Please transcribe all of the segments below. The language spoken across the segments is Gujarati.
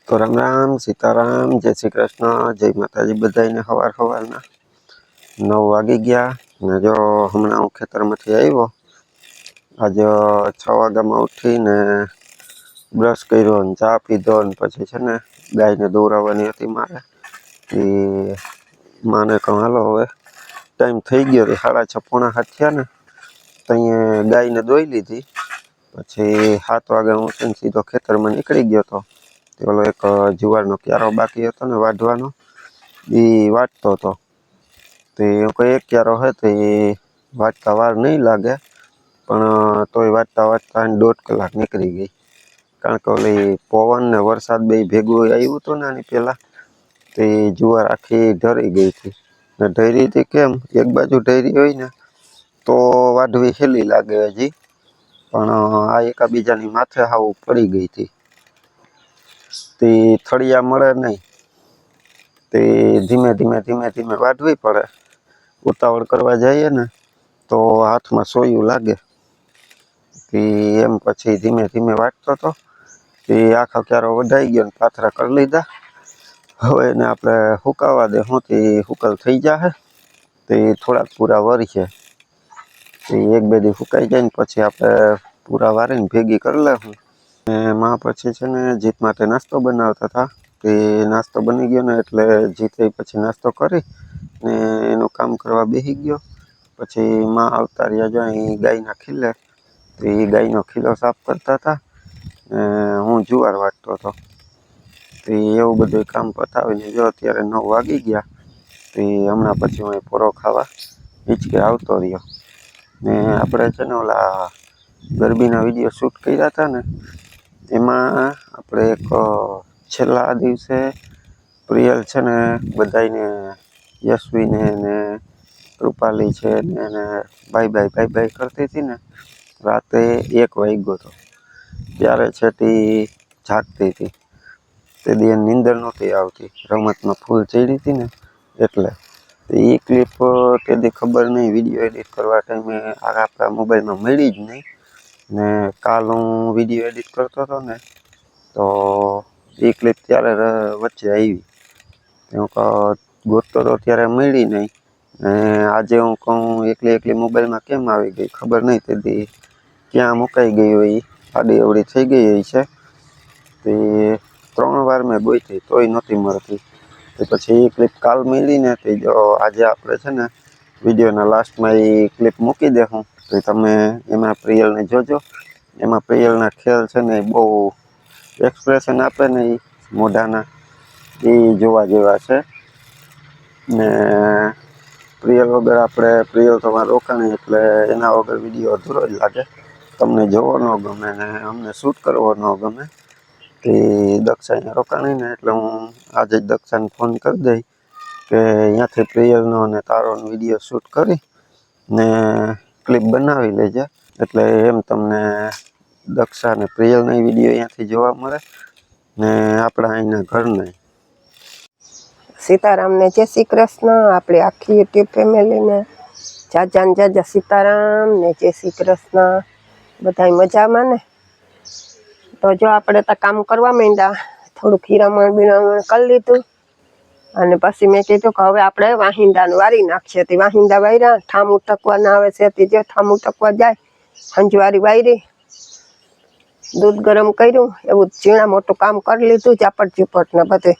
તો રામ રામ સીતારામ જય શ્રી કૃષ્ણ જય માતાજી બધાને સવાર સવારના 9 વાગી ગયા ને જો હમણાં હું ખેતરમાંથી આવ્યો આજે 6 વાગ્યામાં ઉઠીને બ્રશ કર્યો ને ચા પીધો ને પછી છે ને ગાયને દોરાવવાની હતી મારે એ માને કહું હાલો હવે ટાઈમ થઈ ગયો 6:30 પોણા 7 થયા ને તો અહીંયા ગાયને દોઈ લીધી પછી 7 વાગે હું છે ને સીધો ખેતરમાં નીકળી ગયો હતો ઓલો એક જુવારનો ક્યારો બાકી હતો ને વાઢવાનો એ વાટતો હતો તો કોઈ એક ક્યારો હે તો એ વાટતા વાર નહીં લાગે પણ તોય વાટતા વાટતા 1.5 કલાક નીકળી ગઈ કારણ કે ઓલી પવન ને વરસાદ બે ભેગું આવ્યું હતું ને આની પહેલાં તો એ જુવાર આખી ઢરી ગઈ હતી ને ઢરી હતી કેમ એક બાજુ ઢરી હોય ને તો વાઢવી હેલી લાગે હજી પણ આ એકાબીજાની માથે હાવ પડી ગઈ હતી તે થળિયા મળે નહીં તે ધીમે ધીમે વાઢવી પડે ઉતાવળ કરવા જઈએ ને તો હાથમાં સોયું લાગે તે એમ પછી ધીમે ધીમે વાટતો હતો તે આખો ક્યારો વઢાઈ ગયો ને પાથરા કરી લીધા હવે એને આપણે હુકાવા દે હું તે હુકલ થઈ જાય તે થોડાક પૂરા વરસે તે 1-2 દી સુકાઈ જાય ને પછી આપણે પૂરા વારીને ભેગી કરી લેવું એમાં પછી છે ને જીત માટે નાસ્તો બનાવતા હતા તે નાસ્તો બની ગયો ને એટલે જીતે પછી નાસ્તો કરી ને એનું કામ કરવા બેસી ગયો પછી માં આવતા રહ્યા જો અહીં ગાયના ખીલે તો એ ગાયનો ખીલો સાફ કરતા હતા હું જુવાર વાટતો હતો તો એવું બધું કામ પતાવીને જો અત્યારે 9 વાગી ગયા તો હમણાં પછી હું પોરો ખાવા હિંચકે આવતો રહ્યો ને આપણે છે ને ઓલા ગરબીના વિડીયો શૂટ કર્યા હતા ને એમાં આપણે એક છેલ્લા દિવસે પ્રિયલ છે ને બધાને યશવીને ને રૂપાલી છે ને એને બાય બાય કરતી હતી ને રાતે 1 વાગ્યો હતો ત્યારે છે તે જાગતી હતી તે દી નીંદર નહોતી આવતી રમતમાં ફૂલ ચડી હતી ને એટલે એ ક્લિપ તે દી ખબર નહીં વિડીયો એડિટ કરવા ટાઈમે આપણા મોબાઈલમાં મળી જ નહીં ને કાલ હું વિડીયો એડિટ કરતો હતો ને તો એ ક્લિપ ત્યારે વચ્ચે આવી હું ગોતતો હતો ત્યારે મળી નહીં ને આજે હું કહું એકલી મોબાઈલમાં કેમ આવી ગઈ ખબર નહીં તેથી ક્યાં મુકાઈ ગઈ હોય આડી અવળી થઈ ગઈ હોય છે તે 3 વાર મેં ગોતી તોય નહોતી મળતી તો પછી એ ક્લિપ કાલ મળીને તે જો આજે આપણે છે ને વિડીયોના લાસ્ટમાં એ ક્લિપ મૂકી દેવું તો તમે એમાં પ્રિયલને જોજો એમાં પ્રિયલના ખેલ છે ને બહુ એક્સપ્રેશન આપે ને એ મોઢાના એ જોવા જેવા છે ને પ્રિયલ વગર આપણે પ્રિયલ તો મારે રોકાણી એટલે એના વગર વિડીયો અધૂરો જ લાગે તમને જોવો ન ગમે ને અમને શૂટ કરવો ન ગમે કે દક્ષા અહીંયા રોકાણી ને એટલે હું આજે જ દક્ષાને ફોન કરી દઈ કે અહીંયાથી પ્રિયલનો અને તારોનો વિડીયો શૂટ કરી ને ક્લિપ બનાવી લેજે એટલે એમ તમને દક્ષા અને પ્રિયલના વિડીયો અહીંયાથી જોવા મળે ને આપણા અહીંના ઘરના સીતારામને જય શ્રી કૃષ્ણ આપણે આખી યુટ્યુબ ફેમિલીને જાજા સીતારામ ને જય શ્રી કૃષ્ણ બધા મજામાં ને તો જો આપણે તો કામ કરવા માંડ્યા થોડુંક હીરામણ બીરામણ કરી લીધું અને પછી મેં કીધું કે હવે આપણે વાહિંદાને વારી નાખીએ તે વાહિંદા વાર્યા ઠામ ઉટકવાના આવે છે તે જો ઠામ ઉટકવા જાય હંજવારી વારી દૂધ ગરમ કર્યું એવું ઝીણા મોટું કામ કરી લીધું ઝાપટ ઝૂપટ ને બધે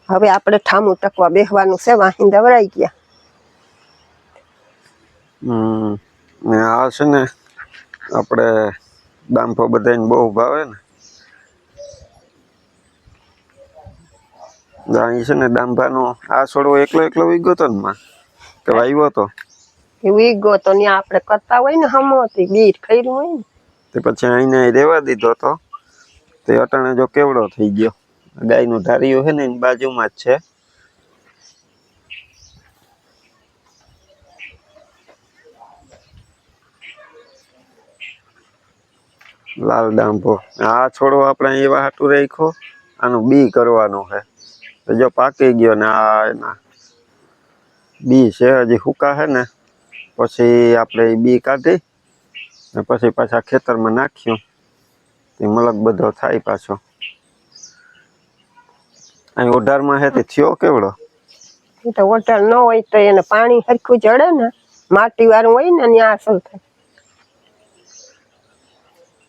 હવે આપણે ઠામ ઉટકવા બેસવાનું છે વાહિંદા વરાઈ ગયા ને આ છે ને આપણે ડાંફો બધાને બહુ ભાવે ને અહીં છે ને ડાંભાનો આ છોડવો એકલો વીગો હતો ને માં કે વાવ્યો હતો વીગો તો ત્યાં આપણે કરતા હોય ને હમોતી બીર ખર્યું હોય ને તે પછી અહીંને રહેવા દીધો તો તે અટાણે જો કેવડો થઈ ગયો ગાયનું ધારિયું છે ને એની બાજુમાં જ છે લાલ ડાંભો આ છોડવો આપણે એવા હાટું રાખ્યો આનું બી કરવાનું છે તો જો પાકી ગયો ને આ એના બી છે હજી સૂકા છે ને પછી આપણે એ બી કાઢી ને પછી પાછા ખેતરમાં નાખ્યું તે મલક બધો થાય પાછો અહીં ઓઢારમાં હે તે થયો કેવડો? એ તો વોટર ન હોય તો એને પાણી હરખું ચડે ને, માટી વાળું હોય ને ત્યાં અસર થાય.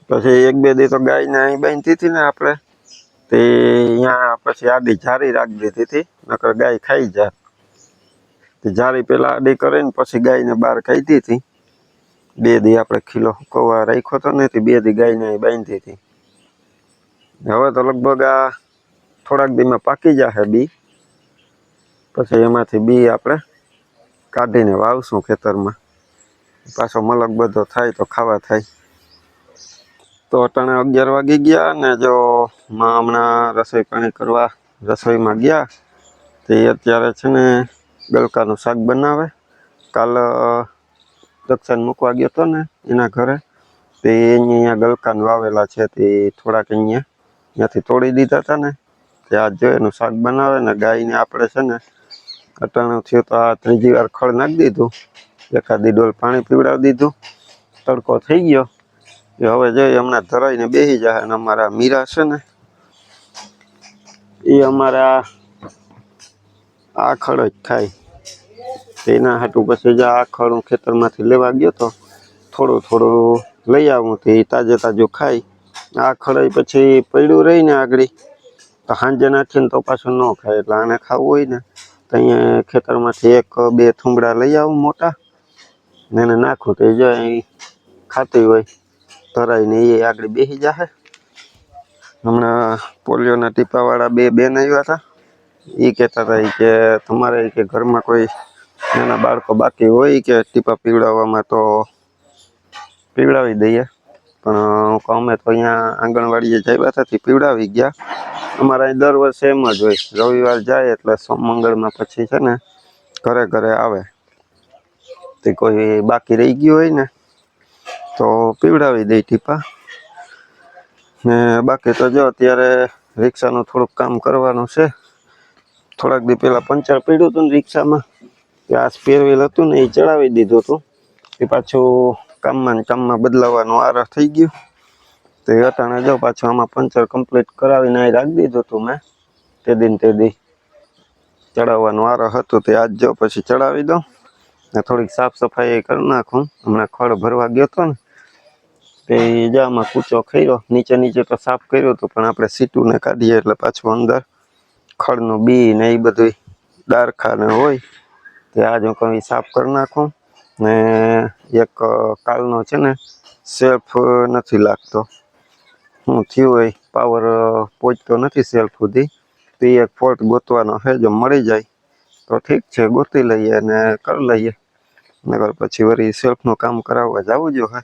પછી એક બે દી તો ગાયને અહીં બાંધી હતી ને આપણે, તે અહીંયા પછી આડી જારી રાખી દીધી હતી, નકર ગાય ખાઈ જાય. તે જારી પેલા આડી કરીને પછી ગાયને બહાર કાઢી હતી. 2 દી આપણે ખીલો હુકવવા રાખ્યો હતો ને, તે 2 દી ગાયને અહીં બાંધી હતી. હવે તો લગભગ આ થોડાક દીમાં પાકી જશે બી, પછી એમાંથી બી આપણે કાઢીને વાવશું ખેતરમાં. પાછો મલક બધો થાય તો ખાવા થાય. તો અટાણે 11 વાગી ગયા ને જો માં હમણાં રસોઈ પાણી કરવા રસોઈમાં ગયા. તે અત્યારે છે ને ગલકાનું શાક બનાવે. કાલ દક્ષિણ મૂકવા ગયો હતો ને એના ઘરે, તે અહીંયા ગલકાન વાવેલા છે, તે થોડાક અહીંયાથી તોડી દીધા હતા ને, તે આજ જો એનું શાક બનાવે ને ગાયને આપણે છે ને અટાણું થયું તો આ 3જી વાર ખળ નાખી દીધું, એકાદી ડોલ પાણી પીવડાવી દીધું, તડકો થઈ ગયો. એ હવે જોઈએ હમણાં ધરાઈને બેસી જાય. અને અમારા મીરા છે ને એ અમારા આ ખળ જ ખાય. એના હાટું પછી જ આ ખળ હું ખેતરમાંથી લેવા ગયો તો થોડું થોડું લઈ આવું, તે તાજે તાજું ખાય. આ ખળ પછી પડ્યું રહીને આગળ તો સાંજે નાખીને તો પાછું ન ખાય. એટલે આને ખાવું હોય ને તો અહીંયા ખેતરમાંથી 1-2 થૂંબડા લઈ આવું મોટા, ને એને નાખું તો જો અહીં ખાતી હોય ધરાઈને એ આગળ બેસી જશે. હમણાં પોલિયોના ટીપાવાળા 2 બેન આવ્યા હતા. એ કહેતા હતા કે તમારે કે ઘરમાં કોઈ નાના બાળકો બાકી હોય કે ટીપા પીવડાવવામાં તો પીવડાવી દઈએ. પણ અમે તો અહીંયા આંગણવાડીએ જઈ હતા તે પીવડાવી ગયા. અમારા અહીં દર વર્ષે એમ જ હોય, રવિવાર જાય એટલે સોમ મંગળમાં પછી છે ને ઘરે ઘરે આવે. તે કોઈ બાકી રહી ગયું હોય ને તો પીવડાવી દઈ ટીપા. ને બાકી તો જો અત્યારે રિક્ષાનું થોડુંક કામ કરવાનું છે. થોડાક દી પહેલાં પંચર પડ્યું હતું ને રિક્ષામાં, તે આ સ્પેર વ્હીલ હતું ને એ ચડાવી દીધું હતું. એ પાછું કામમાં બદલાવવાનો વારો થઈ ગયો. તે અટાણે જો પાછું આમાં પંચર કમ્પ્લીટ કરાવીને અહીં રાખી દીધું હતું મેં. તે દી ચડાવવાનો વારો હતો, તે આજ જો પછી ચડાવી દઉં ને થોડીક સાફ સફાઈ કરી નાખું. હમણાં ખડ ભરવા ગયો હતો ને તે જામાં કૂચો ખર્યો, નીચે તો સાફ કર્યું હતું, પણ આપણે સીટું ને કાઢીએ એટલે પાછું અંદર ખડનું બી ને એ બધું ડારખા ને હોય, તે આજ હું કંઈ સાફ કરી નાખું. ને એક કાલનો છે ને સેલ્ફ નથી લાગતો, શું થયું હોય પાવર પહોંચતો નથી સેલ્ફ સુધી. તો એક ફોલ્ટ ગોતવાનો છે, જો મળી જાય તો ઠીક છે ગોતી લઈએ અને કરી લઈએ, નકર પછી વળી સેલ્ફનું કામ કરાવવા જવું જો હે.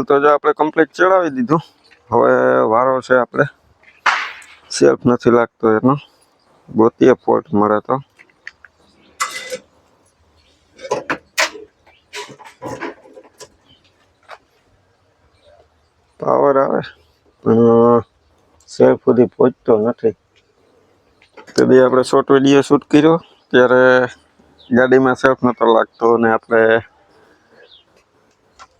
તો જો આપણે કમ્પ્લીટ ચડાવી દીધું. હવે વારો છે આપણે સેલ્ફ નથી લાગતો એનો, ગોતીએ ફોલ્ટ મળે તો. પાવર આવે પણ સેલ્ફ સુધી પહોંચતો નથી. તે દી આપણે શોર્ટ વિડીયો શૂટ કર્યો ત્યારે ગાડીમાં સેલ્ફ નહોતો લાગતો, અને આપણે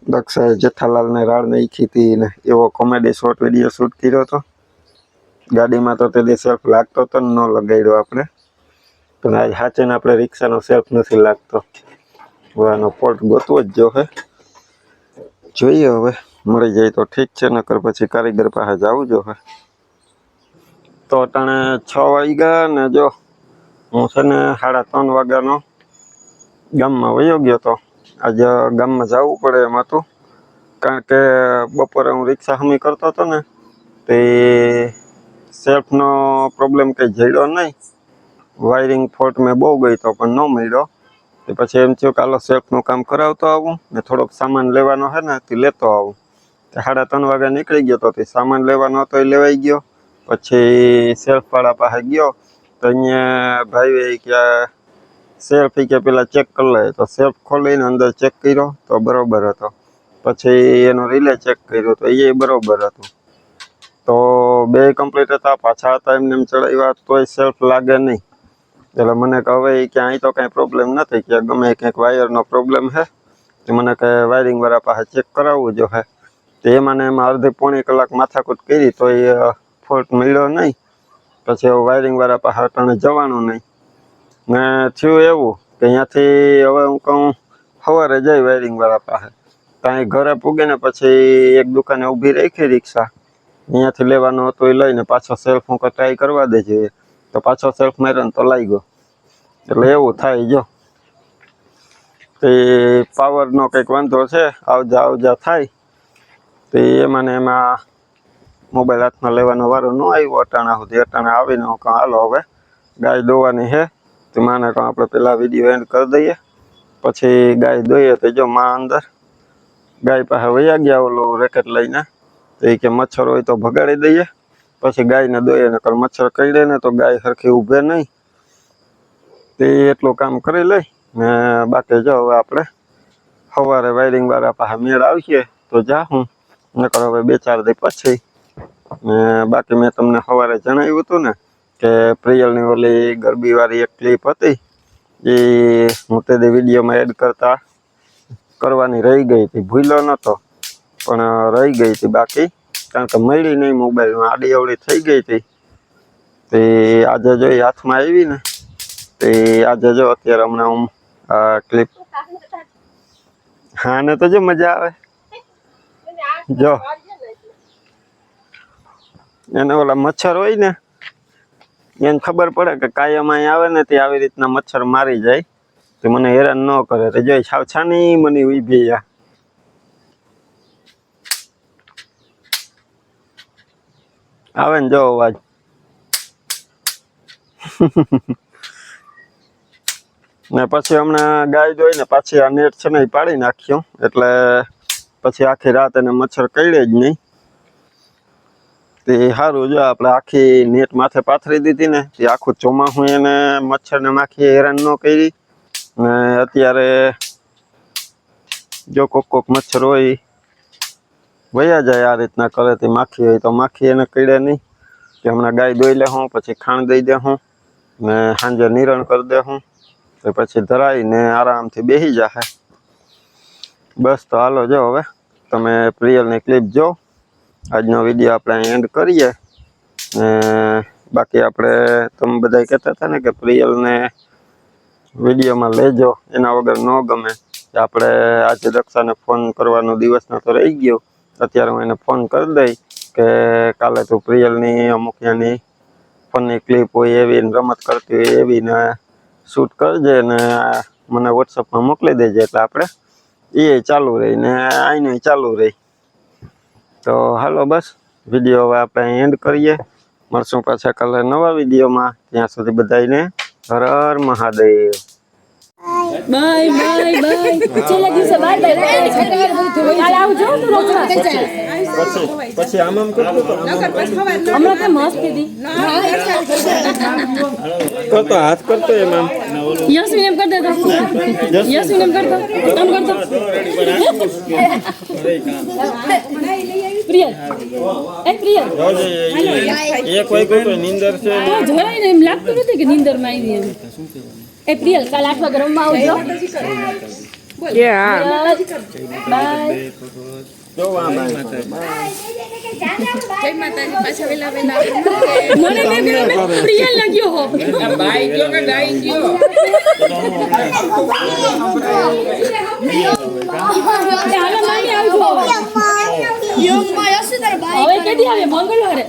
દક્ષાએ જેઠાલાલને રાડ નાખી હતી ને એવો કોમેડી શોર્ટ વિડીયો શૂટ કર્યો હતો. ગાડીમાં તો તે સેલ્ફ લાગતો તો ન લગાડ્યો આપણે, પણ આજ સાચીને આપણે રિક્ષાનો સેલ્ફ નથી લાગતો. હવે આનો ફોલ્ટ ગોતવો જ જો હે, જોઈએ હવે મળી જાય તો ઠીક છે, નકર પછી કારીગર પાસે જવું જો હે. તો અટાણે 6 વાગ્યા ને જો હું છે ને 3:30 વાગ્યાનો ગામમાં વયો ગયો હતો. આજે ગામમાં જવું પડે એમ હતું, કારણ કે બપોરે હું રિક્ષા હમી કરતો હતો ને તે સેલ્ફનો પ્રોબ્લેમ કંઈ જડ્યો નહીં. વાયરિંગ ફોલ્ટ મેં બહુ ગઈ તો પણ ન મળ્યો. તે પછી એમ થયું કે હાલો સેલ્ફનું કામ કરાવતો આવું ને થોડોક સામાન લેવાનો છે ને તે લેતો આવું. 3:30 વાગે નીકળી ગયો તો તે સામાન લેવાનો હતો એ લેવાઈ ગયો. પછી સેલ્ફવાળા પાસે ગયો તો અહીંયા ભાઈએ કે સેલ્ફ કે પેલા ચેક કરી લે, તો સેલ્ફ ખોલીને અંદર ચેક કર્યો તો બરોબર હતો. પછી એનો રિલે ચેક કર્યો તો એ બરોબર હતું. તો બે કમ્પ્લીટ હતા, પાછા હતા એમને એમ ચડાવ્યા તોય સેલ્ફ લાગે નહીં. એટલે મને કે હવે કે અહીં તો કાંઈ પ્રોબ્લેમ નથી, કે ગમે ક્યાંક વાયરનો પ્રોબ્લેમ છે, તો મને કે વાયરિંગવાળા પાસે ચેક કરાવવું જો હે. તો એમાં અડધી પોણી કલાક માથાકૂટ કરી તો એ ફોલ્ટ મળ્યો નહીં. પછી વાયરિંગવાળા પાસે અટાણે જવાનું નહીં ને થયું એવું કે અહીંયાથી હવે હું કહું સવારે જઈ વાયરિંગવાળા પાસે, ત્યાં ઘરે પૂગીને પછી એક દુકાને ઊભી રાખી રિક્ષા, અહીંયાથી લેવાનો હતો એ લઈને પાછો સેલ્ફ હું ટ્રાય કરવા દે છે, તો પાછો સેલ્ફ માર્યો તો લાગ્યો. એટલે એવું થાય જો, તે પાવરનો કંઈક વાંધો છે, આવજા થાય. તો એમાં મોબાઈલ હાથમાં લેવાનો વારો ન આવ્યો અટાણા સુધી. અટાણા આવીને હું કહું હાલો હવે ગાય દોવાની છે, તો માને કહું આપણે પહેલાં વિડીયો એન્ડ કરી દઈએ, પછી ગાય દોઈએ. તો જો માં અંદર ગાય પાસે વયા ગયા ઓલું રેકેટ લઈને, તો એ કે મચ્છર હોય તો ભગાડી દઈએ, પછી ગાયને દોઈએ, નકર મચ્છર કરડે ને તો ગાય સરખી ઊભે નહીં. તે એટલું કામ કરી લઈ ને બાકી જો હવે આપણે સવારે વાયરિંગવાળા પાસે મેળ આવશે તો જાઉં, નકર હવે 2-4 દી પછી. ને બાકી મેં તમને સવારે જણાવ્યું હતું ને કે પ્રિયલની ઓલી ગરબીવાળી એક ક્લિપ હતી, એ હું તે વિડીયોમાં એડ કરવાની રહી ગઈ હતી. ભૂલ્યો નહોતો પણ રહી ગઈ હતી બાકી, કારણ કે મળી નહીં મોબાઈલમાં, આડી અવળી થઈ ગઈ હતી. તે આજે જો એ હાથમાં આવી ને, તે આજે જો અત્યારે હમણાં હું આ ક્લિપ, હા ને તો જો મજા આવે. જો એને ઓલા મચ્છર હોય ને એને ખબર પડે કે કાયમ અહીં આવે ને તે આવી રીતના મચ્છર મારી જાય, તો મને હેરાન ન કરે. તો જો છાવ છાની મને ઊભી આવે ને જો અવાજ. ને પછી હમણાં ગાય દોઈ ને પાછી આ નેટ છે ને એ પાડી નાખ્યું, એટલે પછી આખી રાત એને મચ્છર કરડે જ નહીં. તે સારું જો આપણે આખી નેટ માથે પાથરી દીધી ને, તે આખું ચોમાસું એને મચ્છરને માખી હેરાન ન કરી. ને અત્યારે જો કોક મચ્છર હોય વયા જાય આ રીતના કરે, તે માખી હોય તો માખી એને કરડે નહીં. કે હમણાં ગાય દોઈ લે હું, પછી ખાણ દઈ દે હું ને સાંજે નિરણ કરી દે હું, તો પછી ધરાઈને આરામથી બેસી જાય. બસ તો હાલો જો હવે તમે પ્રિયલની ક્લિપ જો. આજનો વિડીયો આપણે એન્ડ કરીએ. ને બાકી આપણે તમે બધા કહેતા હતા ને કે પ્રિયલને વિડીયોમાં લેજો, એના વગર ન ગમે. આપણે આજે દક્ષાને ફોન કરવાનો દિવસનો તો રહી ગયો, અત્યારે હું એને ફોન કરી દઈ કે કાલે તું પ્રિયલની અમુક ત્યાંની ફોનની ક્લિપ હોય એવી રમત કરતી હોય એવી ને શૂટ કરજે ને મને વોટ્સઅપમાં મોકલી દેજે, એટલે આપણે એ ચાલુ રહી ને આઈનું ચાલુ રહી. તો હાલો બસ વિડીયો હવે આપણે એન્ડ કરીએ. મળશું પાછા કાલે નવા વિડીયોમાં. ત્યાં સુધી બધાને હર હર મહાદેવ. Bye bye bye. છેલ્લા દિવસે બાય બાય. કાલ આવજો તો રોકવા. પછી આમ કરતો તો હમણાં તો મસ્ત હતી. કરતો હાથ કરતો એમ આમ યશવીન એમ કરતો હતો. યશવીન એમ કરતો. આમ કરતો. પ્રિયલ. એ પ્રિયલ. એક કોઈ કોઈ નીંદર છે તો જોરાય ને એમ લાગતું નથી કે નીંદરમાં આવી એમ. એ પ્રિયલ કાલ 8 વાગે રમવા આવજો. કે હા બાય. મને બે પ્રિય લાગ્યો હો. બાઈ ગયો કે ગાઈ ગયો હાલો નાની આવજો. હવે કેદી આવે મંગળવારે?